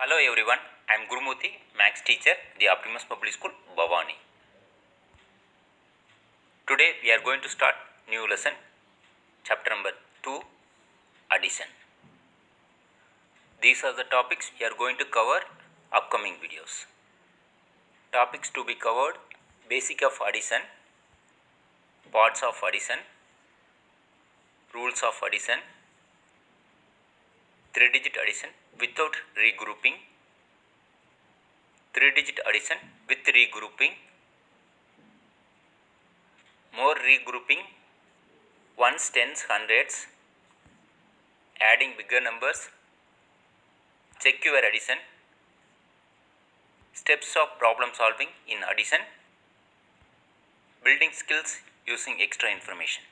Hello everyone, I am Gurumurthy, Maths teacher, the Optimus Public School, Bhavani. Today we are going to start new lesson, chapter number 2, addition. These are the topics we are going to cover upcoming videos. Topics to be covered: basic of addition, parts of addition, rules of addition, 3-digit addition without regrouping, 3-digit addition with regrouping, more regrouping, ones, tens, hundreds, adding bigger numbers, check your addition, steps of problem solving in addition, building skills using extra information.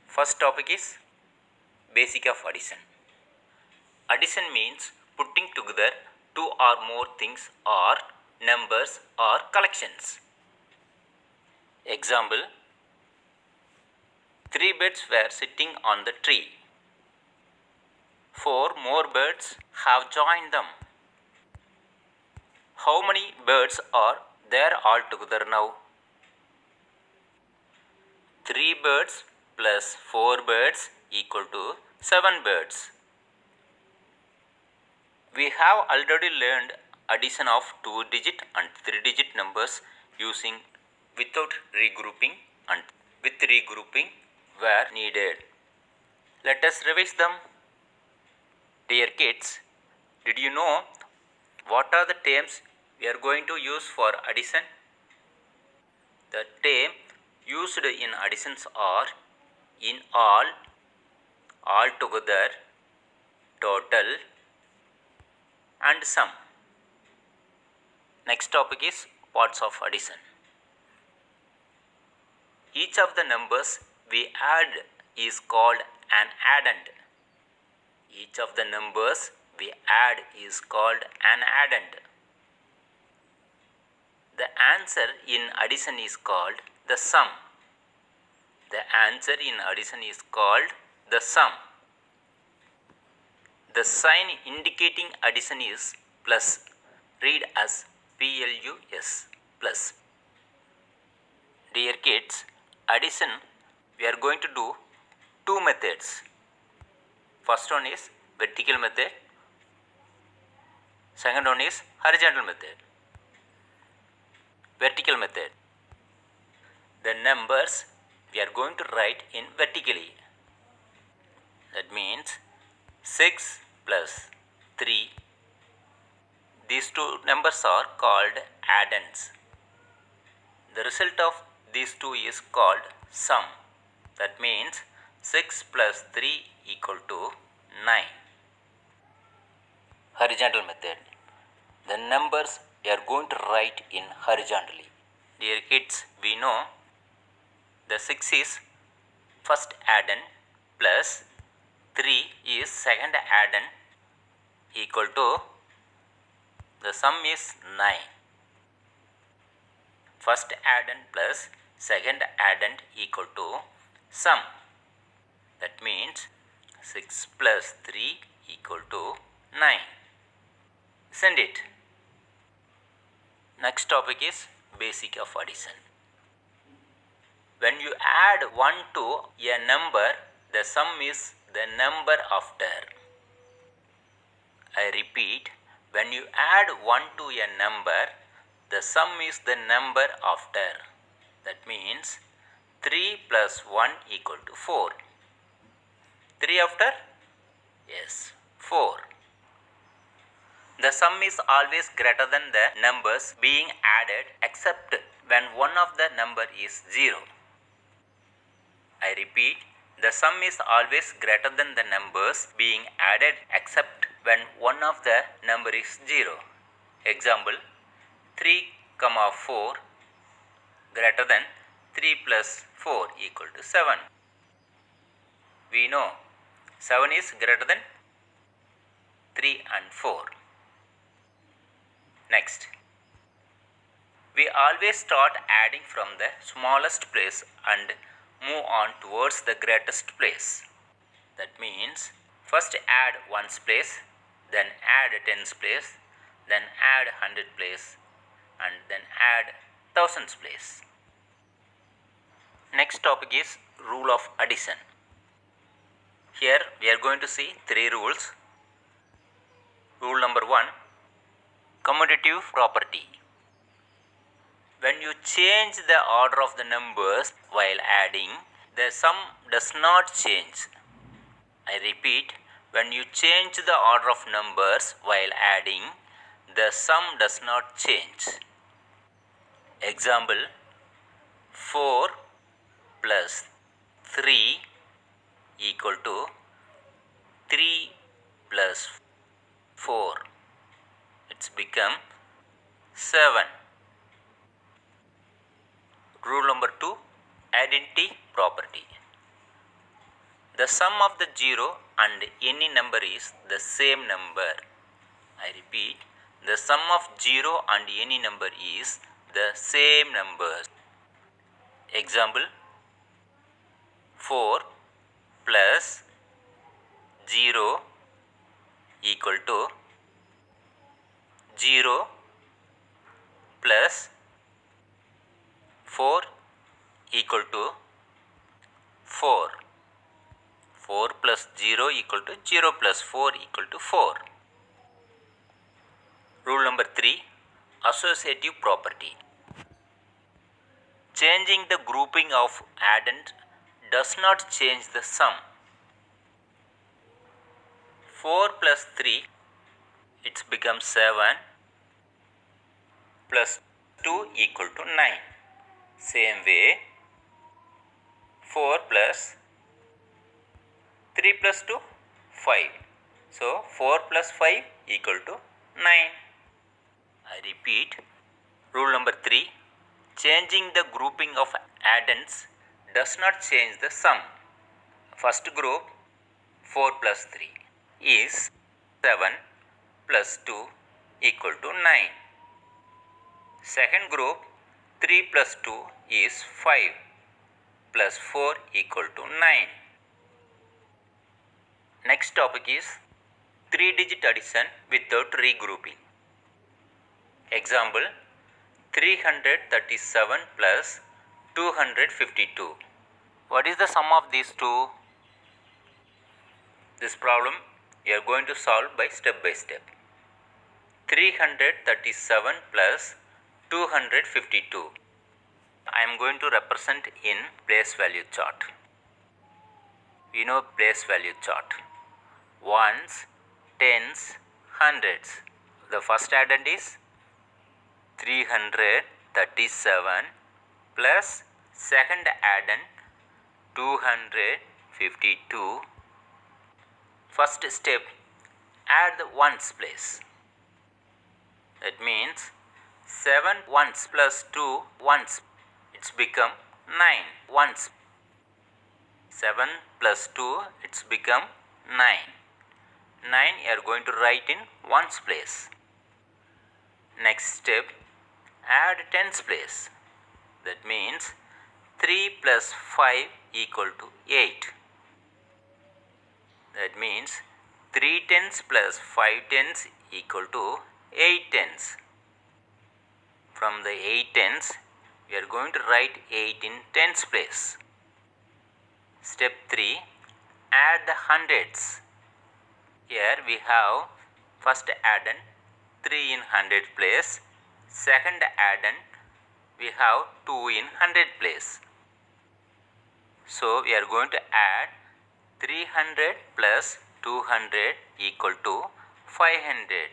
First topic is basic of addition. Addition means putting together two or more things or numbers or collections. Example: 3 birds were sitting on the tree. 4 more birds have joined them. How many birds are there altogether now? 3 birds plus 4 birds equal to 7 birds. We have already learned addition of 2-digit and 3-digit numbers using without regrouping and with regrouping where needed. Let us revise them. Dear kids, did you know what are the terms we are going to use for addition? The term used in additions are in all, altogether, total, and sum. Next topic is parts of addition. Each of the numbers we add is called an addend. Each of the numbers we add is called an addend. The answer in addition is called the sum. The answer in addition is called the sum. The sign indicating addition is plus. Read as plus, plus. Dear kids, addition we are going to do two methods. First one is vertical method. Second one is horizontal method. Vertical method. The numbers we are going to write in vertically. That means 6 plus 3. These two numbers are called addends. The result of these two is called sum. That means 6 plus 3 equal to 9. Horizontal method. The numbers we are going to write in horizontally. Dear kids, we know the 6 is first addend plus 3 is second addend equal to the sum is 9. First addend plus second addend equal to sum. That means 6 plus 3 equal to 9. Isn't it? Next topic is basic of addition. When you add 1 to a number, the sum is the number after. I repeat, when you add 1 to a number, the sum is the number after. That means 3 plus 1 equal to 4. 3 after? Yes, 4. The sum is always greater than the numbers being added except when one of the number is 0. I repeat, the sum is always greater than the numbers being added except when one of the number is 0. Example, 3, 4 greater than 3 plus 4 equal to 7. We know 7 is greater than 3 and 4. Next, we always start adding from the smallest place and move on towards the greatest place. That means first add ones place, then add tens place, then add hundred place, and then add thousands place. Next topic is rule of addition. Here we are going to see three rules. Rule number 1, commutative property. When you change the order of the numbers while adding, the sum does not change. I repeat, when you change the order of numbers while adding, the sum does not change. Example, 4 plus 3 equal to 3 plus 4. It's become 7. Rule number 2, identity property. The sum of the 0 and any number is the same number. I repeat, the sum of 0 and any number is the same number. Example, 4 plus 0 equal to 0 plus 4 equal to 4. 4 plus 0 equal to 0 plus 4 equal to 4. Rule number 3, associative property. Changing the grouping of addend does not change the sum. 4 plus 3, it's become 7 plus 2 equal to 9. Same way, 4 plus 3 plus 2, 5. So, 4 plus 5 equal to 9. I repeat, rule number 3, changing the grouping of addends does not change the sum. First group, 4 plus 3 is 7 plus 2 equal to 9. Second group, 3 plus 2 is 5 plus 4 equal to 9. Next topic is 3-digit addition without regrouping. Example, 337 plus 252. What is the sum of these two? This problem you are going to solve by step by step. 337 plus 252. I am going to represent in place value chart. We know place value chart. Ones, tens, hundreds. The first addend is 337 plus second addend 252. First step, add the ones place. That means 7 ones plus 2 ones, it's become 9 ones. 7 plus 2, it's become 9. 9 you are going to write in ones place. Next step, add tens place. That means 3 plus 5 equal to 8. That means 3 tens plus 5 tens equal to 8 tens. From the 8 tens, we are going to write 8 in tens place. Step 3, add the hundreds. Here we have first addend 3 in hundred place, second addend we have 2 in hundred place. So we are going to add 300 plus 200 equal to 500.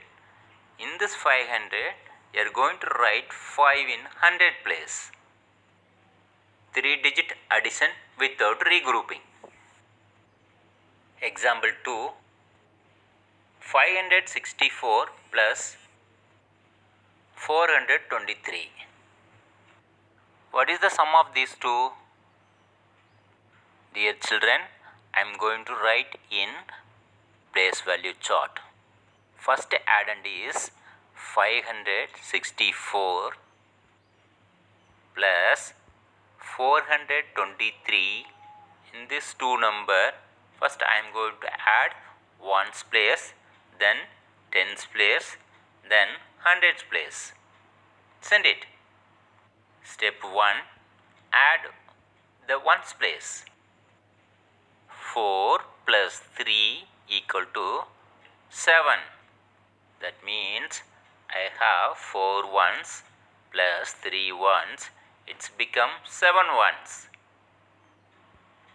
In this 500, we are going to write 5 in hundred place. 3-digit addition without regrouping. Example 2, 564 plus 423. What is the sum of these two? Dear children, I am going to write in place value chart. First addend is 564 plus 423. In this two number, first I am going to add ones place, then tens place, then hundreds place. Isn't it? Step 1. Add the ones place. 4 plus 3 equal to 7. That means I have 4 ones plus 3 ones. It's become 7 ones.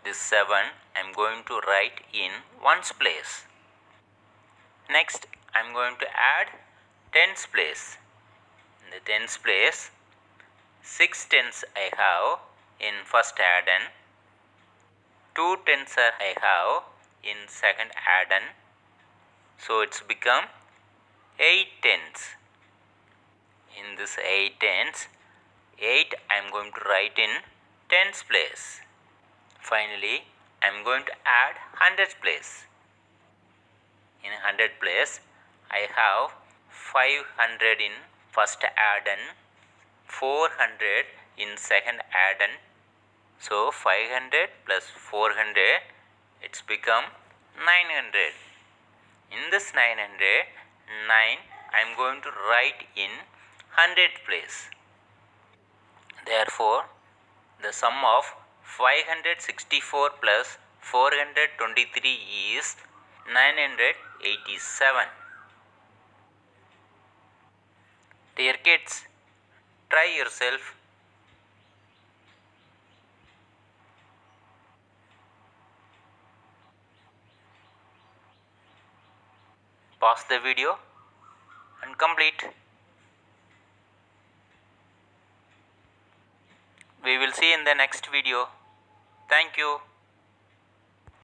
This 7 I am going to write in ones place. Next I am going to add tens place. In the tens place, 6 tens I have in first add-on, 2 tens I have in second add-on, so it's become 8 tens. In this 8 tens, 8 I am going to write in tens place. Finally, I am going to add hundreds place. In 100 place, I have 500 in first add-on, 400 in second add-on. So 500 plus 400, it's become 900. In this 900, 9 I am going to write in 100 place. Therefore, the sum of 564 plus 423 is 987. Dear kids, try yourself. Pause the video and complete. We will see in the next video. Thank you.